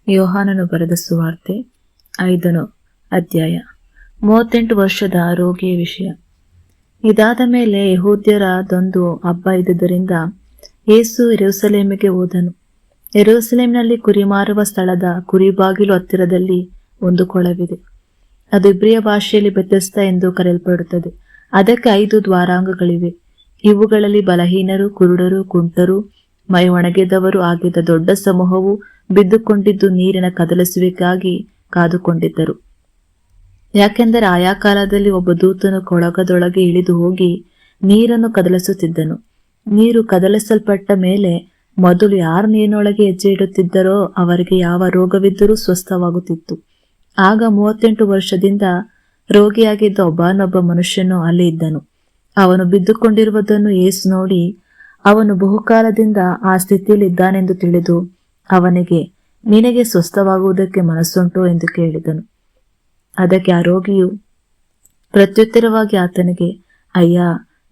ಯೋಹಾನನು ಬರೆದ ಸುವಾರ್ತೆ 5ನೇ ಅಧ್ಯಾಯ. 38 ವರ್ಷದ ರೋಗಿಯ ವಿಷಯ. ಇದಾದ ಮೇಲೆ ಯೆಹೂದ್ಯರದೊಂದು ಹಬ್ಬ ಇದ್ದುದರಿಂದ ಯೇಸು ಯೆರೂಸಲೇಮಿಗೆ ಹೋದನು. ಯೆರೂಸಲೇಮಿನಲ್ಲಿ ಕುರಿಮಾರುವ ಸ್ಥಳದ ಕುರಿಬಾಗಿಲು ಹತ್ತಿರದಲ್ಲಿ ಒಂದು ಕೊಳವಿದೆ. ಅದು ಇಬ್ರಿಯ ಭಾಷೆಯಲ್ಲಿ ಬೆಥೆಸ್ದ ಎಂದು ಕರೆಯಲ್ಪಡುತ್ತದೆ. ಅದಕ್ಕೆ 5 ದ್ವಾರಾಂಗಗಳಿವೆ. ಇವುಗಳಲ್ಲಿ ಬಲಹೀನರು, ಕುರುಡರು, ಕುಂಟರು, ಮೈ ಒಣಗಿದವರು ಆಗಿದ್ದ ದೊಡ್ಡ ಸಮೂಹವು ಬಿದ್ದುಕೊಂಡಿದ್ದು ನೀರಿನ ಕದಲಿಸುವಿಕೆಗಾಗಿ ಕಾದುಕೊಂಡಿದ್ದರು. ಯಾಕೆಂದರೆ ಆಯಾ ಕಾಲದಲ್ಲಿ ಒಬ್ಬ ದೂತನು ಕೊಳಗದೊಳಗೆ ಇಳಿದು ಹೋಗಿ ನೀರನ್ನು ಕದಲಿಸುತ್ತಿದ್ದನು. ನೀರು ಕದಲಿಸಲ್ಪಟ್ಟ ಮೇಲೆ ಮೊದಲು ಯಾರು ನೀರಿನೊಳಗೆ ಹೆಜ್ಜೆ ಇಡುತ್ತಿದ್ದರೋ ಅವರಿಗೆ ಯಾವ ರೋಗವಿದ್ದರೂ ಸ್ವಸ್ಥವಾಗುತ್ತಿತ್ತು. ಆಗ 38 ವರ್ಷದಿಂದ ರೋಗಿಯಾಗಿದ್ದ ಒಬ್ಬನೊಬ್ಬ ಮನುಷ್ಯನು ಅಲ್ಲಿ ಇದ್ದನು. ಅವನು ಬಿದ್ದುಕೊಂಡಿರುವುದನ್ನು ಯೇಸು ನೋಡಿ ಅವನು ಬಹುಕಾಲದಿಂದ ಆ ಸ್ಥಿತಿಯಲ್ಲಿ ಇದ್ದಾನೆಂದು ತಿಳಿದು ಅವನಿಗೆ, ನಿನಗೆ ಸ್ವಸ್ಥವಾಗುವುದಕ್ಕೆ ಮನಸ್ಸುಂಟು ಎಂದು ಕೇಳಿದನು. ಅದಕ್ಕೆ ಆ ರೋಗಿಯು ಪ್ರತ್ಯುತ್ತರವಾಗಿ ಆತನಿಗೆ, ಅಯ್ಯ,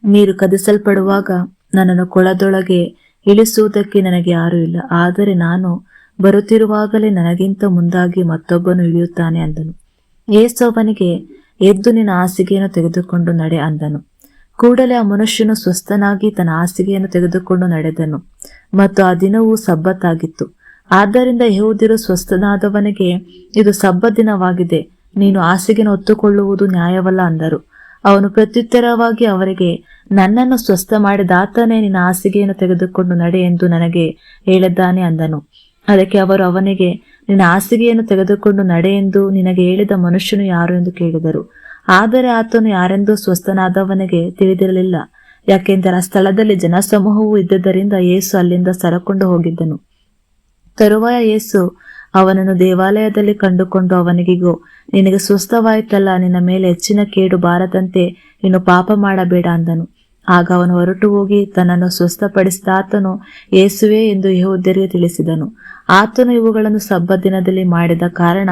ನೀರು ಕದಿಸಲ್ಪಡುವಾಗ ನನ್ನನ್ನು ಕೊಳದೊಳಗೆ ಇಳಿಸುವುದಕ್ಕೆ ನನಗೆ ಯಾರೂ ಇಲ್ಲ. ಆದರೆ ನಾನು ಬರುತ್ತಿರುವಾಗಲೇ ನನಗಿಂತ ಮುಂದಾಗಿ ಮತ್ತೊಬ್ಬನು ಇಳಿಯುತ್ತಾನೆ ಅಂದನು. ಯೇಸು ಅವನಿಗೆ, ಎದ್ದು ನಿನ್ನ ಹಾಸಿಗೆಯನ್ನು ತೆಗೆದುಕೊಂಡು ನಡೆ ಅಂದನು. ಕೂಡಲೇ ಆ ಮನುಷ್ಯನು ಸ್ವಸ್ಥನಾಗಿ ತನ್ನ ಹಾಸಿಗೆಯನ್ನು ತೆಗೆದುಕೊಂಡು ನಡೆದನು. ಮತ್ತು ಆ ದಿನವೂ ಸಬ್ಬತ್ತಾಗಿತ್ತು. ಆದ್ದರಿಂದ ಯೆಹೂದ್ಯರು ಸ್ವಸ್ಥನಾದವನಿಗೆ, ಇದು ಸಬ್ಬತ್ ದಿನವಾಗಿದೆ, ನೀನು ಹಾಸಿಗೆಯನ್ನು ಹೊತ್ತುಕೊಳ್ಳುವುದು ನ್ಯಾಯವಲ್ಲ ಅಂದರು. ಅವನು ಪ್ರತ್ಯುತ್ತರವಾಗಿ ಅವರಿಗೆ, ನನ್ನನ್ನು ಸ್ವಸ್ಥ ಮಾಡಿದಾತನೇ ನಿನ್ನ ಹಾಸಿಗೆಯನ್ನು ತೆಗೆದುಕೊಂಡು ನಡೆ ಎಂದು ನನಗೆ ಹೇಳಿದ್ದಾನೆ ಅಂದನು. ಅದಕ್ಕೆ ಅವರು ಅವನಿಗೆ, ನಿನ್ನ ಹಾಸಿಗೆಯನ್ನು ತೆಗೆದುಕೊಂಡು ನಡೆ ಎಂದು ನಿನಗೆ ಹೇಳಿದ ಮನುಷ್ಯನು ಯಾರು ಎಂದು ಕೇಳಿದರು. ಆದರೆ ಆತನು ಯಾರೆಂದು ಸ್ವಸ್ಥನಾದವನಿಗೆ ತಿಳಿದಿರಲಿಲ್ಲ. ಯಾಕೆಂದರೆ ಆ ಸ್ಥಳದಲ್ಲಿ ಜನಸಮೂಹವು ಇದ್ದುದರಿಂದ ಯೇಸು ಅಲ್ಲಿಂದ ಸರಕೊಂಡು ಹೋಗಿದ್ದನು. ತರುವಾಯ ಯೇಸು ಅವನನ್ನು ದೇವಾಲಯದಲ್ಲಿ ಕಂಡುಕೊಂಡು ಅವನಿಗಿಗೋ, ನಿನಗೆ ಸ್ವಸ್ಥವಾಯಿತಲ್ಲ, ನಿನ್ನ ಮೇಲೆ ಹೆಚ್ಚಿನ ಕೇಡು ಬಾರದಂತೆ ನೀನು ಪಾಪ ಮಾಡಬೇಡ ಅಂದನು. ಆಗ ಅವನು ಹೊರಟು ಹೋಗಿ ತನ್ನನ್ನು ಸ್ವಸ್ಥಪಡಿಸಿದ ಆತನು ಯೇಸುವೇ ಎಂದು ಯೆಹೂದ್ಯರಿಗೆ ತಿಳಿಸಿದನು. ಆತನು ಇವುಗಳನ್ನು ಸಬ್ಬತ್ ದಿನದಲ್ಲಿ ಮಾಡಿದ ಕಾರಣ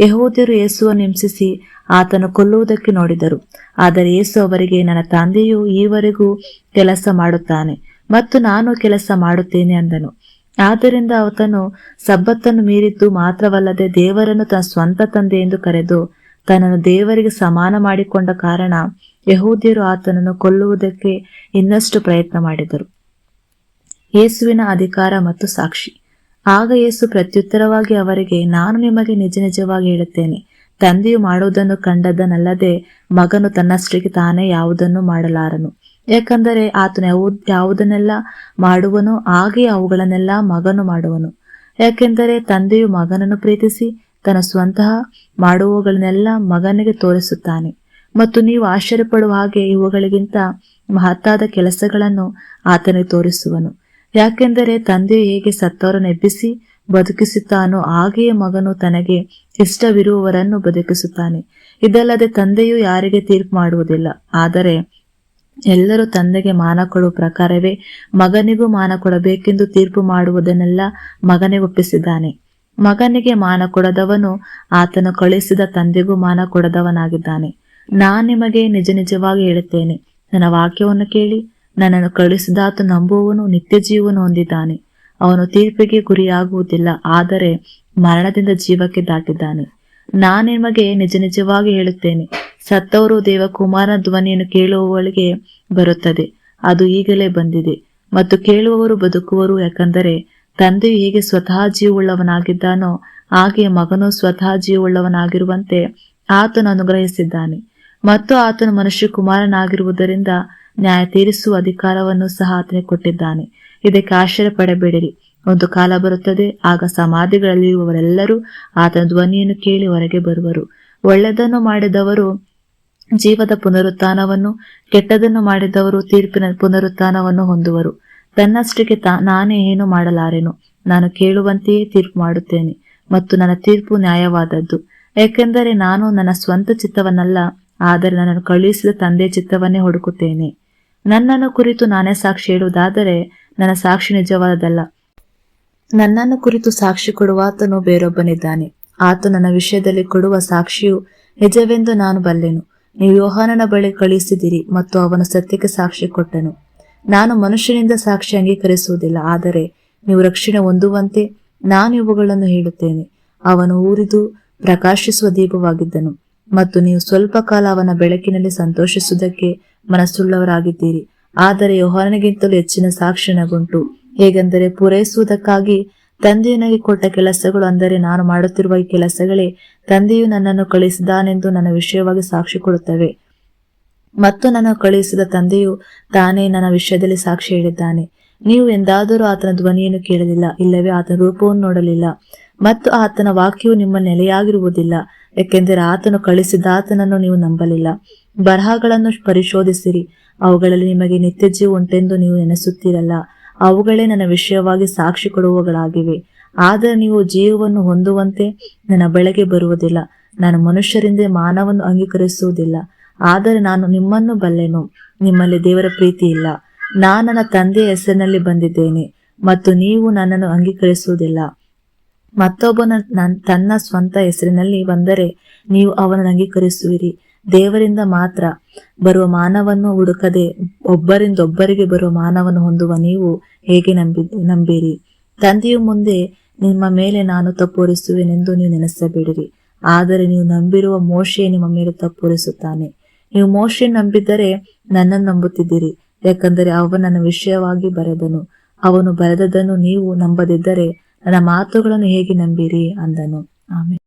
ಯೆಹೂದ್ಯರು ಯೇಸುವನ್ನು ಹಿಂಸಿಸಿ ಆತನು ಕೊಲ್ಲುವುದಕ್ಕೆ ನೋಡಿದರು. ಆದರೆ ಯೇಸು ಅವರಿಗೆ, ನನ್ನ ತಂದೆಯು ಈವರೆಗೂ ಕೆಲಸ ಮಾಡುತ್ತಾನೆ ಮತ್ತು ನಾನು ಕೆಲಸ ಮಾಡುತ್ತೇನೆ ಅಂದನು. ಆದ್ದರಿಂದ ಆತನು ಸಬ್ಬತ್ತನ್ನು ಮೀರಿದ್ದು ಮಾತ್ರವಲ್ಲದೆ ದೇವರನ್ನು ತನ್ನ ಸ್ವಂತ ತಂದೆ ಎಂದು ಕರೆದು ತನ್ನನ್ನು ದೇವರಿಗೆ ಸಮಾನ ಮಾಡಿಕೊಂಡ ಕಾರಣ ಯೆಹೂದ್ಯರು ಆತನನ್ನು ಕೊಲ್ಲುವುದಕ್ಕೆ ಇನ್ನಷ್ಟು ಪ್ರಯತ್ನ ಮಾಡಿದರು. ಯೇಸುವಿನ ಅಧಿಕಾರ ಮತ್ತು ಸಾಕ್ಷಿ. ಆಗ ಯೇಸು ಪ್ರತ್ಯುತ್ತರವಾಗಿ ಅವರಿಗೆ, ನಾನು ನಿಮಗೆ ನಿಜ ನಿಜವಾಗಿ ಹೇಳುತ್ತೇನೆ, ತಂದೆಯು ಮಾಡುವುದನ್ನು ಕಂಡದ್ದನಲ್ಲದೆ ಮಗನು ತನ್ನಷ್ಟಕ್ಕೆ ತಾನೇ ಯಾವುದನ್ನು ಮಾಡಲಾರನು. ಯಾಕಂದರೆ ಆತನು ಯಾವುದನ್ನೆಲ್ಲ ಮಾಡುವನೋ ಹಾಗೆ ಅವುಗಳನ್ನೆಲ್ಲ ಮಗನು ಮಾಡುವನು. ಯಾಕೆಂದರೆ ತಂದೆಯು ಮಗನನ್ನು ಪ್ರೀತಿಸಿ ತನ್ನ ಸ್ವಂತಹ ಮಾಡುವವುಗಳನ್ನೆಲ್ಲ ಮಗನಿಗೆ ತೋರಿಸುತ್ತಾನೆ. ಮತ್ತು ನೀವು ಆಶ್ಚರ್ಯಪಡುವ ಹಾಗೆ ಇವುಗಳಿಗಿಂತ ಮಹತ್ತಾದ ಕೆಲಸಗಳನ್ನು ಆತನಿಗೆ ತೋರಿಸುವನು. ಯಾಕೆಂದರೆ ತಂದೆಯು ಹೇಗೆ ಸತ್ತವರನ್ನು ಎಬ್ಬಿಸಿ ಬದುಕಿಸುತ್ತಾನೋ ಹಾಗೆಯೇ ಮಗನು ತನಗೆ ಇಷ್ಟವಿರುವವರನ್ನು ಬದುಕಿಸುತ್ತಾನೆ. ಇದಲ್ಲದೆ ತಂದೆಯು ಯಾರಿಗೆ ತೀರ್ಪು ಮಾಡುವುದಿಲ್ಲ, ಆದರೆ ಎಲ್ಲರೂ ತಂದೆಗೆ ಮಾನ ಕೊಡುವ ಪ್ರಕಾರವೇ ಮಗನಿಗೂ ಮಾನ ಕೊಡಬೇಕೆಂದು ತೀರ್ಪು ಮಾಡುವುದನ್ನೆಲ್ಲ ಮಗನಿಗೆ ಒಪ್ಪಿಸಿದ್ದಾನೆ. ಮಗನಿಗೆ ಮಾನ ಕೊಡದವನು ಆತನು ಕಳುಹಿಸಿದ ತಂದೆಗೂ ಮಾನ ಕೊಡದವನಾಗಿದ್ದಾನೆ. ನಾನು ನಿಮಗೆ ನಿಜ ನಿಜವಾಗಿ ಹೇಳುತ್ತೇನೆ, ನನ್ನ ವಾಕ್ಯವನ್ನು ಕೇಳಿ ನನ್ನನ್ನು ಕಳುಹಿಸಿದಾತ ನಂಬುವವನು ನಿತ್ಯ ಜೀವವನ್ನು ಹೊಂದಿದ್ದಾನೆ. ಅವನು ತೀರ್ಪಿಗೆ ಗುರಿಯಾಗುವುದಿಲ್ಲ, ಆದರೆ ಮರಣದಿಂದ ಜೀವಕ್ಕೆ ದಾಟಿದ್ದಾನೆ. ನಾನು ನಿಮಗೆ ನಿಜ ನಿಜವಾಗಿ ಹೇಳುತ್ತೇನೆ, ಸತ್ತವರು ದೇವಕುಮಾರನ ಧ್ವನಿಯನ್ನು ಕೇಳುವವಳಿಗೆ ಬರುತ್ತದೆ. ಅದು ಈಗಲೇ ಬಂದಿದೆ ಮತ್ತು ಕೇಳುವವರು ಬದುಕುವರು. ಯಾಕಂದರೆ ತಂದೆಯು ಹೇಗೆ ಸ್ವತಃ ಜೀವವುಳ್ಳವನಾಗಿದ್ದಾನೋ ಹಾಗೆ ಮಗನು ಸ್ವತಃ ಜೀವವುಳ್ಳವನಾಗಿರುವಂತೆ ಆತನು ಅನುಗ್ರಹಿಸಿದ್ದಾನೆ. ಮತ್ತು ಆತನು ಮನುಷ್ಯ ಕುಮಾರನಾಗಿರುವುದರಿಂದ ನ್ಯಾಯ ತೀರಿಸುವ ಅಧಿಕಾರವನ್ನು ಸಹ ಆತನಿಗೆ ಕೊಟ್ಟಿದ್ದಾನೆ. ಇದಕ್ಕೆ ಆಶ್ಚರ್ಯ ಪಡಬೇಡಿರಿ. ಒಂದು ಕಾಲ ಬರುತ್ತದೆ, ಆಗ ಸಮಾಧಿಗಳಲ್ಲಿರುವವರೆಲ್ಲರೂ ಆತನ ಧ್ವನಿಯನ್ನು ಕೇಳಿ ಹೊರಗೆ ಬರುವರು. ಒಳ್ಳೆಯದನ್ನು ಮಾಡಿದವರು ಜೀವದ ಪುನರುತ್ಥಾನವನ್ನು, ಕೆಟ್ಟದನ್ನು ಮಾಡಿದವರು ತೀರ್ಪಿನ ಪುನರುತ್ಥಾನವನ್ನು ಹೊಂದುವರು. ತನ್ನಷ್ಟಕ್ಕೆ ನಾನೇ ಏನು ಮಾಡಲಾರೆನು, ನಾನು ಕೇಳುವಂತೆಯೇ ತೀರ್ಪು ಮಾಡುತ್ತೇನೆ ಮತ್ತು ನನ್ನ ತೀರ್ಪು ನ್ಯಾಯವಾದದ್ದು. ಏಕೆಂದರೆ ನಾನು ನನ್ನ ಸ್ವಂತ ಚಿತ್ತವನ್ನಲ್ಲ, ಆದರೆ ನನ್ನನ್ನು ಕಳುಹಿಸಿದ ತಂದೆಯ ಚಿತ್ತವನ್ನೇ ಹುಡುಕುತ್ತೇನೆ. ನನ್ನನ್ನು ಕುರಿತು ನಾನೇ ಸಾಕ್ಷಿ ಹೇಳುವುದಾದರೆ ನನ್ನ ಸಾಕ್ಷಿ ನಿಜವಾದದಲ್ಲ. ನನ್ನನ್ನು ಕುರಿತು ಸಾಕ್ಷಿ ಕೊಡುವ ಆತನು ಬೇರೊಬ್ಬನಿದ್ದಾನೆ. ಆತ ನನ್ನ ವಿಷಯದಲ್ಲಿ ಕೊಡುವ ಸಾಕ್ಷಿಯು ನಿಜವೆಂದು ನಾನು ಬಲ್ಲೆನು. ನೀವು ಯೋಹಾನನ ಬಳಿ ಕಳುಹಿಸಿದಿರಿ ಮತ್ತು ಅವನು ಸತ್ಯಕ್ಕೆ ಸಾಕ್ಷಿ ಕೊಟ್ಟನು. ನಾನು ಮನುಷ್ಯನಿಂದ ಸಾಕ್ಷಿ ಅಂಗೀಕರಿಸುವುದಿಲ್ಲ, ಆದರೆ ನೀವು ರಕ್ಷಣೆ ಹೊಂದುವಂತೆ ನಾನು ಇವುಗಳನ್ನು ಹೇಳುತ್ತೇನೆ. ಅವನು ಉರಿದು ಪ್ರಕಾಶಿಸುವ ದೀಪವಾಗಿದ್ದನು ಮತ್ತು ನೀವು ಸ್ವಲ್ಪ ಕಾಲ ಅವನ ಬೆಳಕಿನಲ್ಲಿ ಸಂತೋಷಿಸುವುದಕ್ಕೆ ಮನಸ್ಸುಳ್ಳವರಾಗಿದ್ದೀರಿ. ಆದರೆ ಯೋಹಾನನಿಗಿಂತಲೂ ಹೆಚ್ಚಿನ ಸಾಕ್ಷಿ ನನಗುಂಟು. ಹೇಗೆಂದರೆ, ಪೂರೈಸುವುದಕ್ಕಾಗಿ ತಂದೆಯು ನನಗೆ ಕೊಟ್ಟ ಕೆಲಸಗಳು, ಅಂದರೆ ನಾನು ಮಾಡುತ್ತಿರುವ ಈ ಕೆಲಸಗಳೇ ತಂದೆಯು ನನ್ನನ್ನು ಕಳುಹಿಸಿದಾನೆಂದು ನನ್ನ ವಿಷಯವಾಗಿ ಸಾಕ್ಷಿ ಕೊಡುತ್ತವೆ. ಮತ್ತು ನನ್ನ ಕಳುಹಿಸಿದ ತಂದೆಯು ತಾನೇ ನನ್ನ ವಿಷಯದಲ್ಲಿ ಸಾಕ್ಷಿ ಹೇಳಿದ್ದಾನೆ. ನೀವು ಎಂದಾದರೂ ಆತನ ಧ್ವನಿಯನ್ನು ಕೇಳಲಿಲ್ಲ, ಇಲ್ಲವೇ ಆತನ ರೂಪವನ್ನು ನೋಡಲಿಲ್ಲ, ಮತ್ತು ಆತನ ವಾಕ್ಯವು ನಿಮ್ಮ ನೆಲೆಯಾಗಿರುವುದಿಲ್ಲ, ಏಕೆಂದರೆ ಆತನು ಕಳುಹಿಸಿದಾತನನ್ನು ನೀವು ನಂಬಲಿಲ್ಲ. ಬರಹಗಳನ್ನು ಪರಿಶೋಧಿಸಿರಿ, ಅವುಗಳಲ್ಲಿ ನಿಮಗೆ ನಿತ್ಯ ಜೀವ ಉಂಟೆಂದು ನೀವು ನೆನೆಸುತ್ತೀರಲ್ಲ, ಅವುಗಳೇ ನನ್ನ ವಿಷಯವಾಗಿ ಸಾಕ್ಷಿ ಕೊಡುವವುಗಳಾಗಿವೆ. ಆದರೆ ನೀವು ಜೀವವನ್ನು ಹೊಂದುವಂತೆ ನನ್ನ ಬಳಿಗೆ ಬರುವುದಿಲ್ಲ. ನಾನು ಮನುಷ್ಯರಿಂದ ಮಾನವನ್ನು ಅಂಗೀಕರಿಸುವುದಿಲ್ಲ, ಆದರೆ ನಾನು ನಿಮ್ಮನ್ನು ಬಲ್ಲೆನು, ನಿಮ್ಮಲ್ಲಿ ದೇವರ ಪ್ರೀತಿ ಇಲ್ಲ. ನಾನು ನನ್ನ ತಂದೆಯ ಹೆಸರಿನಲ್ಲಿ ಬಂದಿದ್ದೇನೆ ಮತ್ತು ನೀವು ನನ್ನನ್ನು ಅಂಗೀಕರಿಸುವುದಿಲ್ಲ. ಮತ್ತೊಬ್ಬನ ತನ್ನ ಸ್ವಂತ ಹೆಸರಿನಲ್ಲಿ ಬಂದರೆ ನೀವು ಅವನನ್ನು ಅಂಗೀಕರಿಸುವಿರಿ. ದೇವರಿಂದ ಮಾತ್ರ ಬರುವ ಮಾನವನ್ನು ಹುಡುಕದೆ ಒಬ್ಬರಿಂದೊಬ್ಬರಿಗೆ ಬರುವ ಮಾನವನ್ನು ಹೊಂದುವ ನೀವು ಹೇಗೆ ನಂಬಿರಿ? ತಂದೆಯು ಮುಂದೆ ನಿಮ್ಮ ಮೇಲೆ ನಾನು ತಪ್ಪು ಹೊರಿಸುವೆನೆಂದು ನೀವು ನೆನೆಸಬೇಡಿರಿ. ಆದರೆ ನೀವು ನಂಬಿರುವ ಮೋಶೆ ನಿಮ್ಮ ಮೇಲೆ ತಪ್ಪು ಹೊರಿಸುತ್ತಾನೆ. ನೀವು ಮೋಶೆ ನಂಬಿದ್ದರೆ ನನ್ನನ್ನು ನಂಬುತ್ತಿದ್ದೀರಿ, ಯಾಕಂದರೆ ಅವನು ನನ್ನ ವಿಷಯವಾಗಿ ಬರೆದನು. ಅವನು ಬರೆದದನ್ನು ನೀವು ನಂಬದಿದ್ದರೆ ನನ್ನ ಮಾತುಗಳನ್ನು ಹೇಗೆ ನಂಬಿರಿ ಅಂದನು. ಆಮೇಲೆ